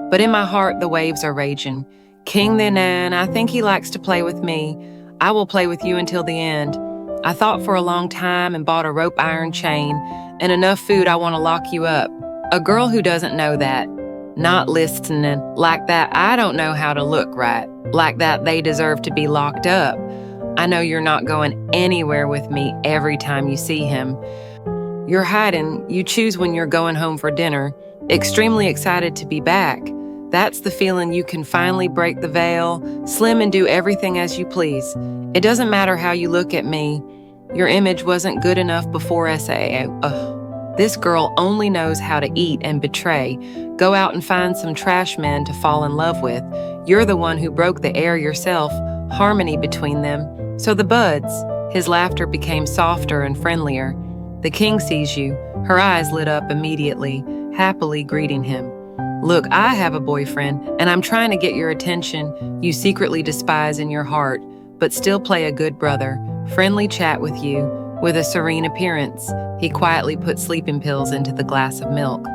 but in my heart the waves are raging. King the Nan, I think he likes to play with me. I will play with you until the end. I thought for a long time and bought a rope iron chain and enough food. I want to lock you up. A girl who doesn't know that, not listening like that, I don't know how to look right, like that they deserve to be locked up. I know you're not going anywhere with me every time you see him. You're hiding, you choose when you're going home for dinner, extremely excited to be back. That's the feeling you can finally break the veil, slim and do everything as you please. It doesn't matter how you look at me. Your image wasn't good enough before SAO. Ugh. This girl only knows how to eat and betray. Go out and find some trash men to fall in love with. You're the one who broke the air yourself, harmony between them. So the buds, his laughter became softer and friendlier. The king sees you, her eyes lit up immediately, happily greeting him. Look, I have a boyfriend, and I'm trying to get your attention you secretly despise in your heart, but still play a good brother, friendly chat with you, with a serene appearance. He quietly put sleeping pills into the glass of milk.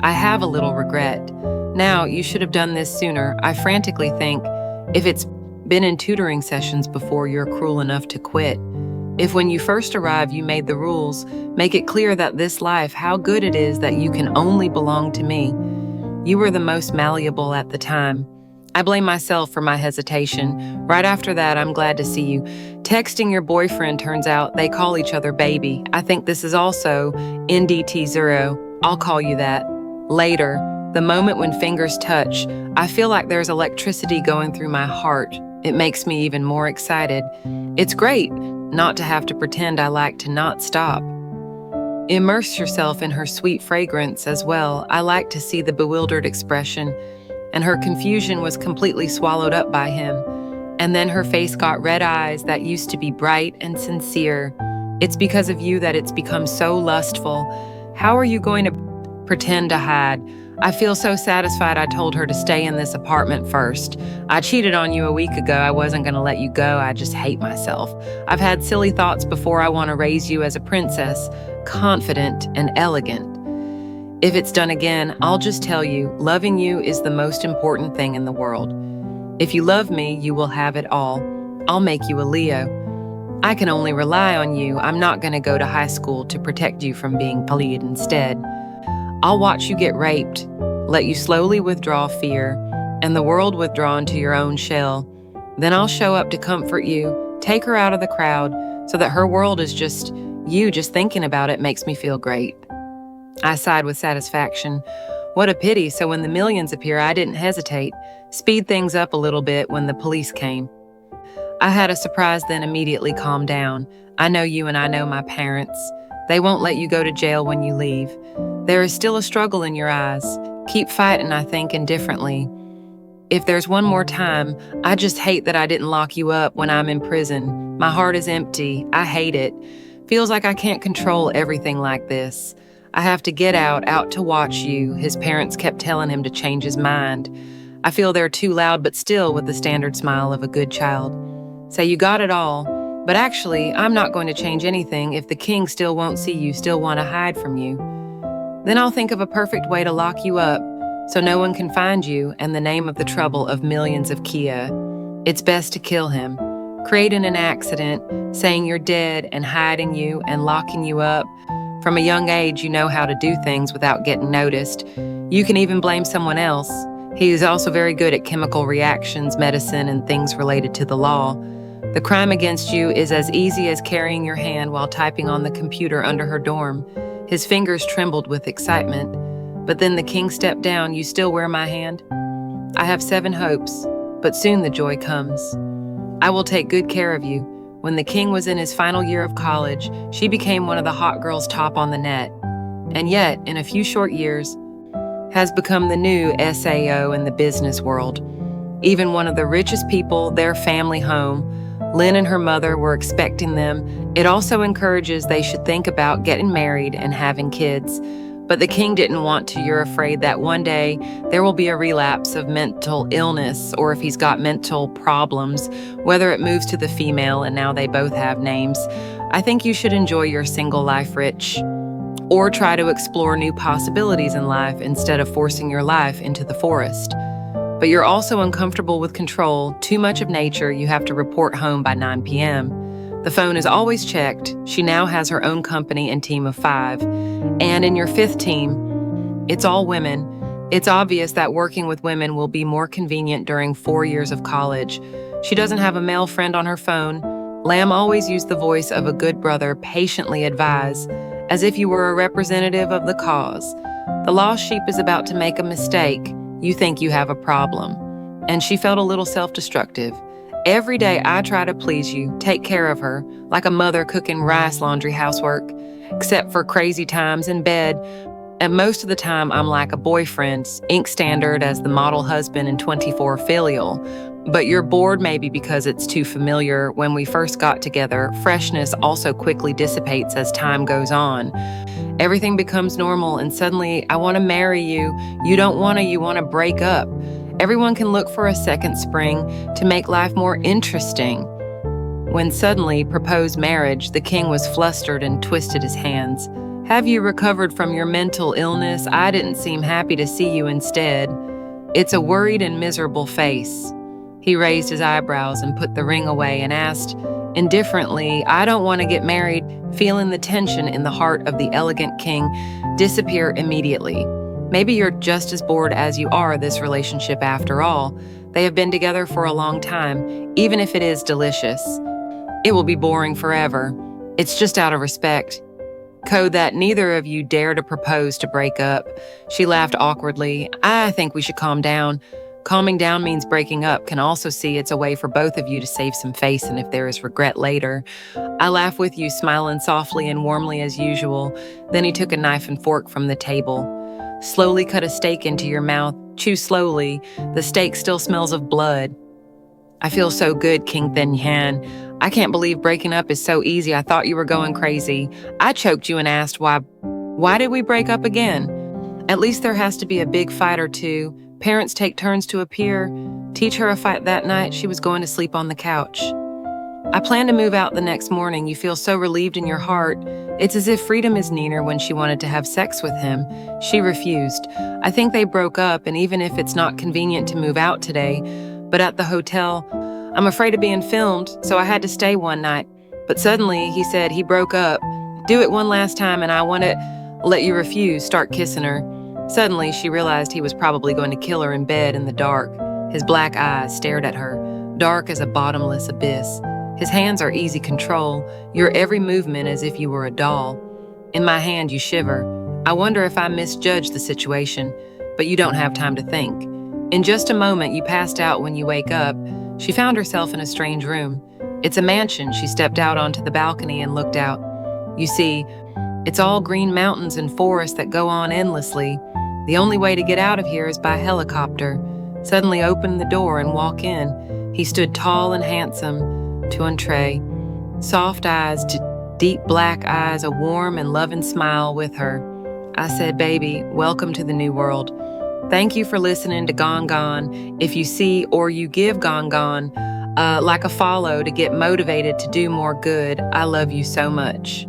I have a little regret. Now, you should have done this sooner. I frantically think, if it's been in tutoring sessions before you're cruel enough to quit. If when you first arrive you made the rules, make it clear that this life, how good it is that you can only belong to me. You were the most malleable at the time. I blame myself for my hesitation. Right after that, I'm glad to see you. Texting your boyfriend, turns out they call each other baby. I think this is also NDT0. I'll call you that. Later, the moment when fingers touch, I feel like there's electricity going through my heart. It makes me even more excited. It's great not to have to pretend I like to not stop. Immerse yourself in her sweet fragrance as well. I like to see the bewildered expression, and her confusion was completely swallowed up by him. And then her face got red eyes that used to be bright and sincere. It's because of you that it's become so lustful. How are you going to pretend to hide? I feel so satisfied I told her to stay in this apartment first. I cheated on you a week ago. I wasn't going to let you go. I just hate myself. I've had silly thoughts before. I want to raise you as a princess, confident and elegant. If it's done again, I'll just tell you, loving you is the most important thing in the world. If you love me, you will have it all. I'll make you a Leo. I can only rely on you. I'm not going to go to high school to protect you from being bullied instead. I'll watch you get raped, let you slowly withdraw fear, and the world withdraw into your own shell. Then I'll show up to comfort you, take her out of the crowd, so that her world is just you. Just thinking about it makes me feel great. I sighed with satisfaction. What a pity. So when the millions appear, I didn't hesitate. Speed things up a little bit when the police came. I had a surprise, then immediately calmed down. I know you and I know my parents. They won't let you go to jail when you leave. There is still a struggle in your eyes. Keep fighting, I think, indifferently. If there's one more time, I just hate that I didn't lock you up when I'm in prison. My heart is empty. I hate it. Feels like I can't control everything like this. I have to get out to watch you. His parents kept telling him to change his mind. I feel they're too loud, but still with the standard smile of a good child. Say you got it all, but actually, I'm not going to change anything if the king still won't see you, still want to hide from you. Then I'll think of a perfect way to lock you up so no one can find you and the name of the trouble of millions of Kia. It's best to kill him. Creating an accident, saying you're dead and hiding you and locking you up. From a young age, you know how to do things without getting noticed. You can even blame someone else. He is also very good at chemical reactions, medicine, and things related to the law. The crime against you is as easy as carrying your hand while typing on the computer under her dorm. His fingers trembled with excitement. But then the king stepped down. You still wear my hand? I have 7 hopes, but soon the joy comes. I will take good care of you. When the king was in his final year of college, she became one of the hot girls top on the net. And yet, in a few short years, has become the new SAO in the business world. Even one of the richest people, their family home, Lynn and her mother were expecting them. It also encourages they should think about getting married and having kids. But the king didn't want to. You're afraid that one day there will be a relapse of mental illness, or if he's got mental problems, whether it moves to the female and now they both have names. I think you should enjoy your single life, Rich, or try to explore new possibilities in life instead of forcing your life into the forest. But you're also uncomfortable with control, too much of nature. You have to report home by 9 p.m. The phone is always checked. She now has her own company and team of 5. And in your 5th team, it's all women. It's obvious that working with women will be more convenient during 4 years of college. She doesn't have a male friend on her phone. Lamb always used the voice of a good brother, patiently advise, as if you were a representative of the cause. The lost sheep is about to make a mistake. You think you have a problem. And she felt a little self-destructive. Every day I try to please you, take care of her, like a mother cooking rice, laundry, housework, except for crazy times in bed. And most of the time I'm like a boyfriend, ink standard as the model husband in 24 filial. But you're bored maybe because it's too familiar. When we first got together, freshness also quickly dissipates as time goes on. Everything becomes normal and suddenly I want to marry you. You don't want to, you want to break up. Everyone can look for a second spring to make life more interesting. When suddenly proposed marriage, the king was flustered and twisted his hands. Have you recovered from your mental illness? I didn't seem happy to see you instead. It's a worried and miserable face. He raised his eyebrows and put the ring away and asked, indifferently, I don't want to get married, feeling the tension in the heart of the elegant king disappear immediately. Maybe you're just as bored as you are this relationship after all. They have been together for a long time, even if it is delicious. It will be boring forever. It's just out of respect. Code that neither of you dare to propose to break up. She laughed awkwardly. I think we should calm down. Calming down means breaking up. Can also see it's a way for both of you to save some face and if there is regret later. I laugh with you, smiling softly and warmly as usual. Then he took a knife and fork from the table. Slowly cut a steak into your mouth. Chew slowly. The steak still smells of blood. I feel so good, King Thenyan. I can't believe breaking up is so easy. I thought you were going crazy. I choked you and asked why did we break up again? At least there has to be a big fight or two. Parents take turns to appear. Teach her a fight that night. She was going to sleep on the couch. I plan to move out the next morning. You feel so relieved in your heart. It's as if freedom is nearer when she wanted to have sex with him. She refused. I think they broke up, and even if it's not convenient to move out today, but at the hotel, I'm afraid of being filmed, so I had to stay one night. But suddenly, he said he broke up. Do it one last time, and I want to let you refuse. Start kissing her. Suddenly, she realized he was probably going to kill her in bed in the dark. His black eyes stared at her, dark as a bottomless abyss. His hands are easy control, your every movement as if you were a doll. In my hand, you shiver. I wonder if I misjudged the situation, but you don't have time to think. In just a moment, you passed out. When you wake up, she found herself in a strange room. It's a mansion. She stepped out onto the balcony and looked out. You see, it's all green mountains and forests that go on endlessly. The only way to get out of here is by helicopter. Suddenly open the door and walk in. He stood tall and handsome. To entree, soft eyes to deep black eyes, a warm and loving smile with her. I said, baby, welcome to the new world. Thank you for listening to Gone Gone. If you see or you give Gone Gone like a follow to get motivated to do more good, I love you so much.